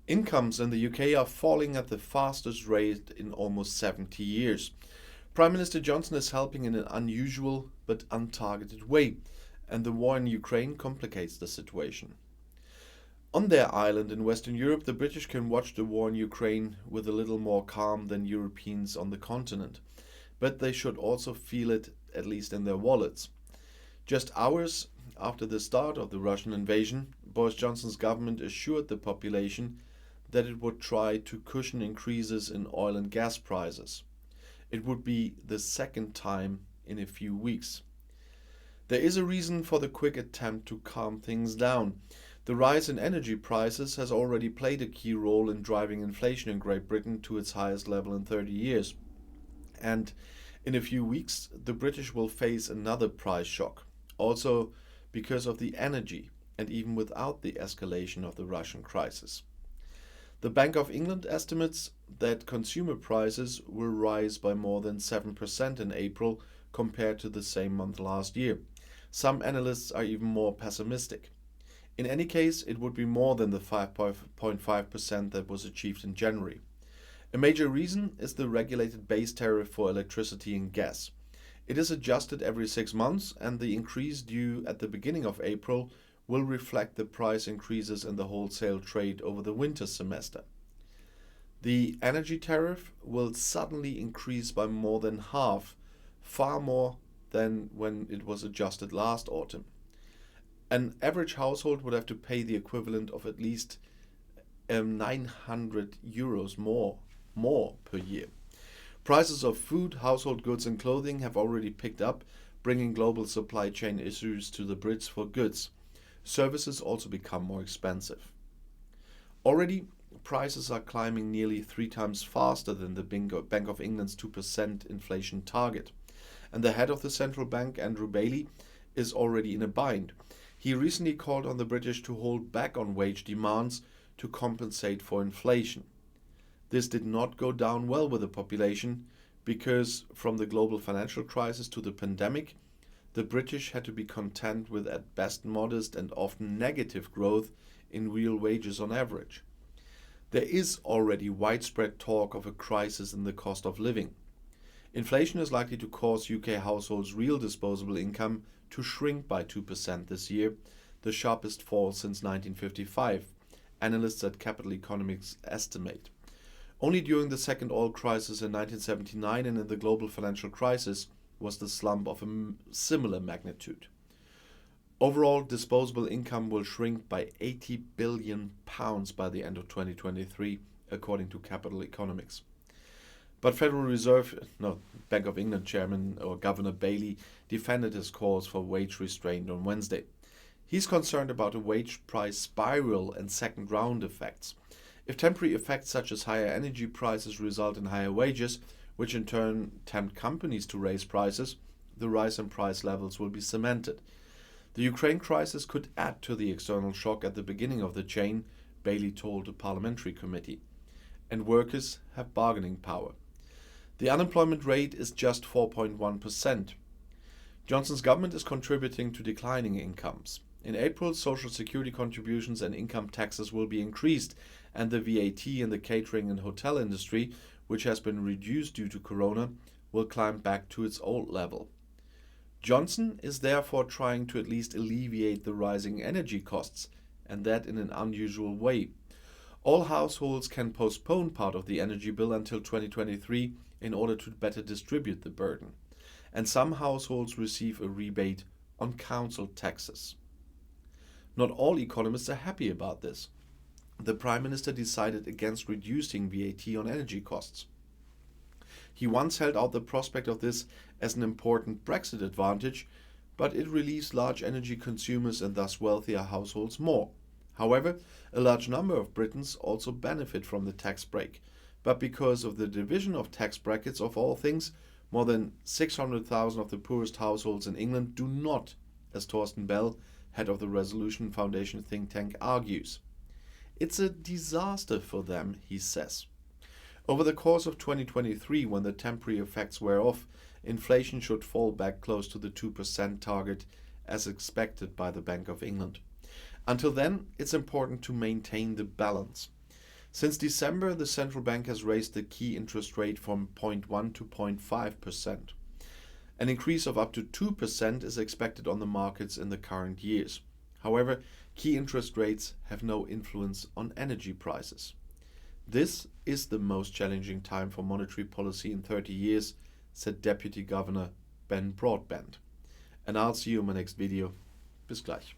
Incomes in the UK are falling at the fastest rate in almost 70 years. Prime Minister Johnson is helping in an unusual but untargeted way, and the war in Ukraine complicates the situation. On their island in Western Europe, the British can watch the war in Ukraine with a little more calm than Europeans on the continent, but they should also feel it, at least in their wallets. Just hours after the start of the Russian invasion, Boris Johnson's government assured the population that it would try to cushion increases in oil and gas prices. It would be the second time in a few weeks. There is a reason for the quick attempt to calm things down. The rise in energy prices has already played a key role in driving inflation in Great Britain to its highest level in 30 years. And in a few weeks, the British will face another price shock, also because of the energy and even without the escalation of the Russian crisis. The Bank of England estimates that consumer prices will rise by more than 7% in April compared to the same month last year. Some analysts are even more pessimistic. In any case, it would be more than the 5.5% that was achieved in January. A major reason is the regulated base tariff for electricity and gas. It is adjusted every 6 months, and the increase due at the beginning of April will reflect the price increases in the wholesale trade over the winter semester. The energy tariff will suddenly increase by more than half, far more than when it was adjusted last autumn. An average household would have to pay the equivalent of at least €900 more per year. Prices of food, household goods and clothing have already picked up, bringing global supply chain issues to the Brits for goods. Services also become more expensive. Already, prices are climbing nearly 3 times faster than the Bank of England's 2% inflation target. And the head of the central bank, Andrew Bailey, is already in a bind. He recently called on the British to hold back on wage demands to compensate for inflation. This did not go down well with the population because from the global financial crisis to the pandemic, the British had to be content with at best modest and often negative growth in real wages on average. There is already widespread talk of a crisis in the cost of living. Inflation is likely to cause UK households' real disposable income to shrink by 2% this year, the sharpest fall since 1955, analysts at Capital Economics estimate. Only during the second oil crisis in 1979 and in the global financial crisis was the slump of a similar magnitude. Overall, disposable income will shrink by £80 billion by the end of 2023, according to Capital Economics. But Bank of England Chairman or Governor Bailey defended his calls for wage restraint on Wednesday. He's concerned about a wage price spiral and second round effects. If temporary effects such as higher energy prices result in higher wages, which in turn tempt companies to raise prices, the rise in price levels will be cemented. The Ukraine crisis could add to the external shock at the beginning of the chain, Bailey told a parliamentary committee. And workers have bargaining power. The unemployment rate is just 4.1%. Johnson's government is contributing to declining incomes. In April, social security contributions and income taxes will be increased, and the VAT in the catering and hotel industry, which has been reduced due to corona, will climb back to its old level. Johnson is therefore trying to at least alleviate the rising energy costs, and that in an unusual way. All households can postpone part of the energy bill until 2023 in order to better distribute the burden. And some households receive a rebate on council taxes. Not all economists are happy about this. The Prime Minister decided against reducing VAT on energy costs. He once held out the prospect of this as an important Brexit advantage, but it relieves large energy consumers and thus wealthier households more. However, a large number of Britons also benefit from the tax break, but because of the division of tax brackets of all things, more than 600,000 of the poorest households in England do not, as Thorsten Bell, head of the Resolution Foundation think tank, argues. It's a disaster for them, he says. Over the course of 2023, when the temporary effects wear off, inflation should fall back close to the 2% target as expected by the Bank of England. Until then, it's important to maintain the balance. Since December, the central bank has raised the key interest rate from 0.1 to 0.5%. An increase of up to 2% is expected on the markets in the current years. However, key interest rates have no influence on energy prices. This is the most challenging time for monetary policy in 30 years, said Deputy Governor Ben Broadbent. And I'll see you in my next video. Bis gleich.